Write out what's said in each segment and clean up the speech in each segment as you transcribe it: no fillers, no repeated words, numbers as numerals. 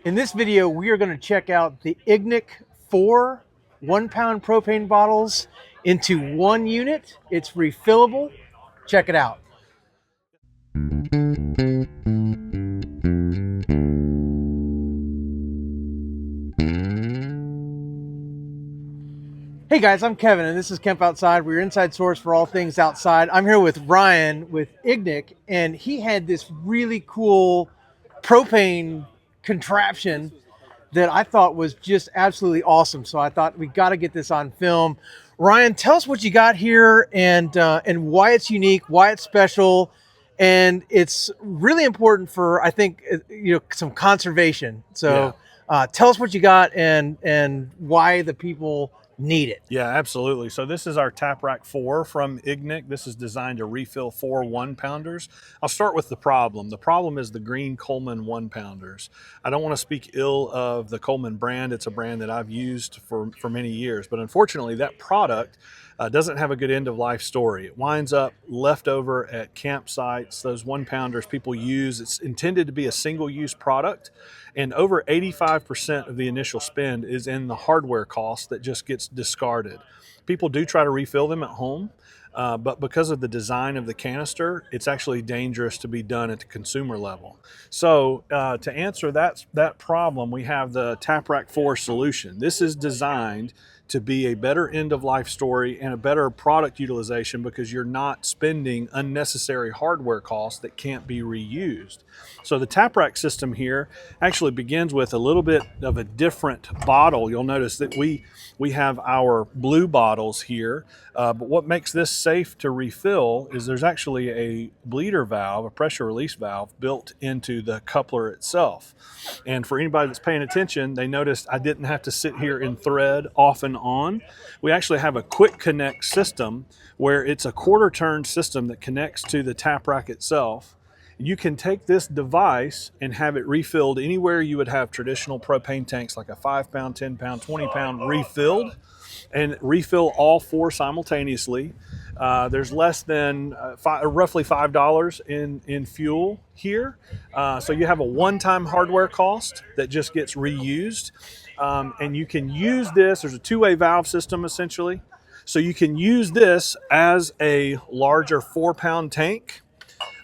In this video, we are going to check out the Ignik 4 1-pound propane bottles into one unit. It's refillable. Check it out. Hey guys, I'm Kevin and this is Kemp Outside. We're inside source for all things outside. I'm here with Ryan with Ignik, and he had this really cool propane contraption that I thought was just absolutely awesome. So I thought we got to get this on film. Ryan, tell us what you got here and why it's unique, why it's special, and it's really important for, I think, some conservation. So tell us what you got and why the people need it. Yeah, absolutely. So this is our TapRack 4 from Ignik. This is designed to refill 4 1-pounders. I'll start with the problem. The problem is the green Coleman 1-pounders. I don't want to speak ill of the Coleman brand. It's a brand that I've used for many years, but unfortunately that product doesn't have a good end of life story. It winds up left over at campsites. Those 1-pounders people use, it's intended to be a single-use product, and over 85% of the initial spend is in the hardware cost that just gets discarded. People do try to refill them at home, but because of the design of the canister, it's actually dangerous to be done at the consumer level. So to answer that problem, we have the TapRack 4 solution. This is designed to be a better end-of-life story and a better product utilization because you're not spending unnecessary hardware costs that can't be reused. So the TapRack system here actually begins with a little bit of a different bottle. You'll notice that we have our blue bottles here, but what makes this safe to refill is there's actually a bleeder valve, a pressure release valve, built into the coupler itself. And for anybody that's paying attention, they noticed I didn't have to sit here and thread off and on. We actually have a quick connect system where it's a quarter turn system that connects to the TapRack itself. You can take this device and have it refilled anywhere you would have traditional propane tanks, like a 5-pound, 10-pound, 20-pound refilled, and refill all 4 simultaneously. There's less than roughly $5 in fuel here. So you have a one-time hardware cost that just gets reused. And you can use this, there's a 2-way valve system essentially. So you can use this as a larger 4-pound tank,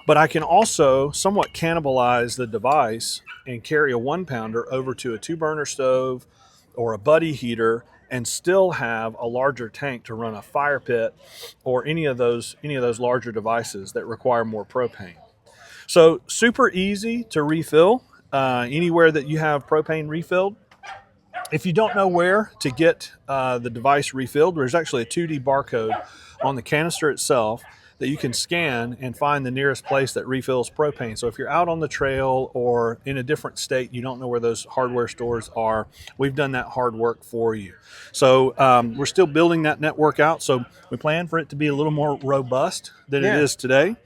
but I can also somewhat cannibalize the device and carry a 1-pounder over to a 2-burner stove or a buddy heater and still have a larger tank to run a fire pit or any of those larger devices that require more propane. So super easy to refill anywhere that you have propane refilled. If you don't know where to get the device refilled, there's actually a 2D barcode on the canister itself that you can scan and find the nearest place that refills propane. So if you're out on the trail or in a different state, you don't know where those hardware stores are, we've done that hard work for you. So we're still building that network out. So we plan for it to be a little more robust than it is today.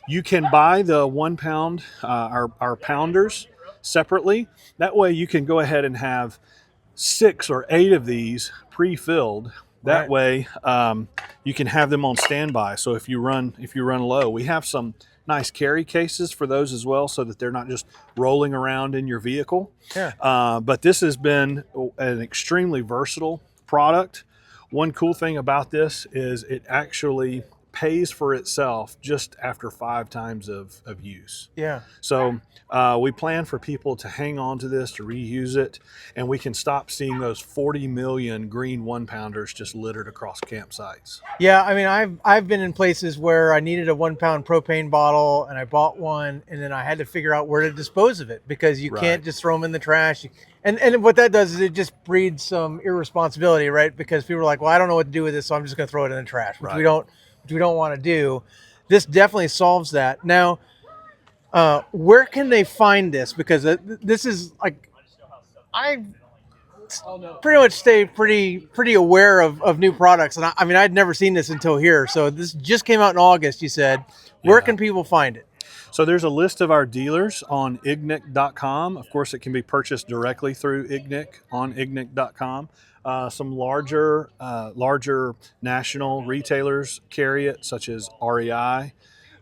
You can buy the 1-pound, our pounders separately. That way you can go ahead and have 6 or 8 of these pre-filled. That way you can have them on standby. So if you run low, we have some nice carry cases for those as well, so that they're not just rolling around in your vehicle. But this has been an extremely versatile product. One cool thing about this is it actually pays for itself just after 5 times of use. So we plan for people to hang on to this, to reuse it, and we can stop seeing those 40 million green 1-pounders just littered across campsites. Yeah, I mean, I've been in places where I needed a 1-pound propane bottle and I bought one, and then I had to figure out where to dispose of it because you can't just throw them in the trash. And what that does is it just breeds some irresponsibility, right? Because people are like, well, I don't know what to do with this, so I'm just going to throw it in the trash, which we don't want to do. This definitely solves that. Now, where can they find this? Because this is like, I pretty much stay pretty aware of new products, and I mean, I'd never seen this until here. So this just came out in August, you said. Where can people find it? So there's a list of our dealers on ignik.com. Of course, it can be purchased directly through Ignik on ignik.com. Some larger national retailers carry it, such as REI,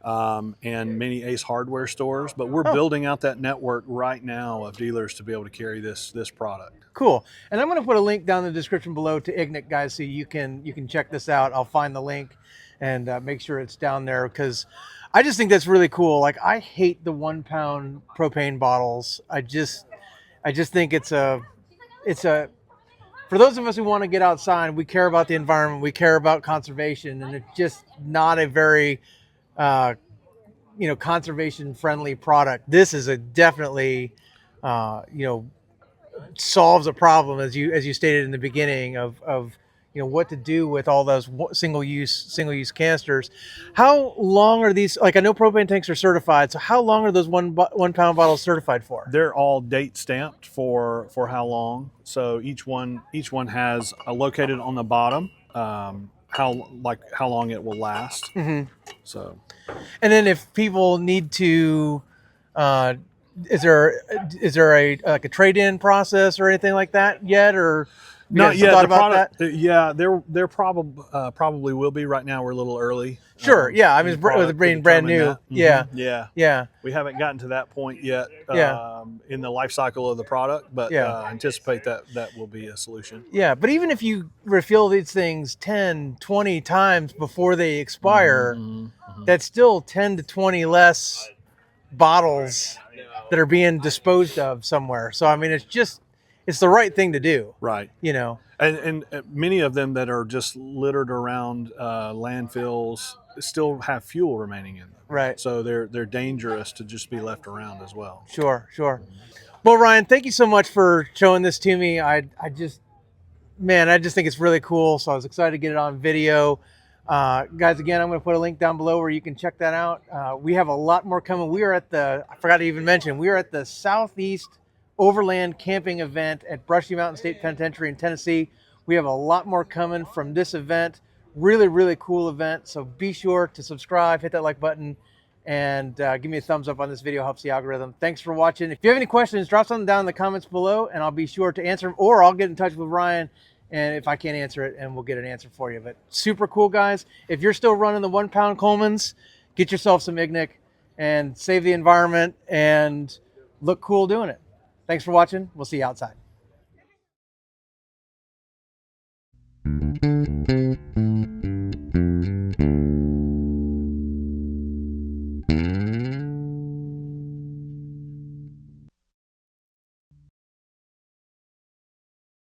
and many Ace Hardware stores. But we're building out that network right now of dealers to be able to carry this product. Cool. And I'm going to put a link down in the description below to Ignik, guys, so you can check this out. I'll find the link and make sure it's down there, because I just think that's really cool. Like, I hate the 1 pound propane bottles. I just think it's a for those of us who want to get outside, we care about the environment, we care about conservation, and it's just not a very conservation friendly product. This is a definitely solves a problem, as you stated in the beginning, of what to do with all those single use canisters. How long are these? Like, I know propane tanks are certified, so how long are those 1 pound bottles certified for? They're all date stamped for how long. So each one has located on the bottom how long it will last. Mm-hmm. So, and then if people need to, is there a like a trade-in process or anything like that yet, or not yet? Thought about that? Yeah, there probably will be. Right now we're a little early. Sure. Yeah. I mean, it's brand new. Mm-hmm. Yeah. Yeah. We haven't gotten to that point yet. In the life cycle of the product, but anticipate that will be a solution. Yeah. But even if you refill these things 10, 20 times before they expire, that's still 10 to 20 less bottles that are being disposed of somewhere. So, I mean, it's the right thing to do. Right. And many of them that are just littered around landfills still have fuel remaining in them. Right. So they're dangerous to just be left around as well. Sure. Well, Ryan, thank you so much for showing this to me. I just think it's really cool. So I was excited to get it on video. Guys, again, I'm going to put a link down below where you can check that out. We have a lot more coming. I forgot to even mention, we are at the Southeast Overland Camping Event at Brushy Mountain State Penitentiary in Tennessee. We have a lot more coming from this event. Really, really cool event. So be sure to subscribe, hit that like button, and give me a thumbs up on this video. Helps the algorithm. Thanks for watching. If you have any questions, drop something down in the comments below, and I'll be sure to answer them, or I'll get in touch with Ryan, and if I can't answer it, and we'll get an answer for you. But super cool, guys. If you're still running the 1 pound Colemans, get yourself some Ignik and save the environment and look cool doing it. Thanks for watching. We'll see you outside.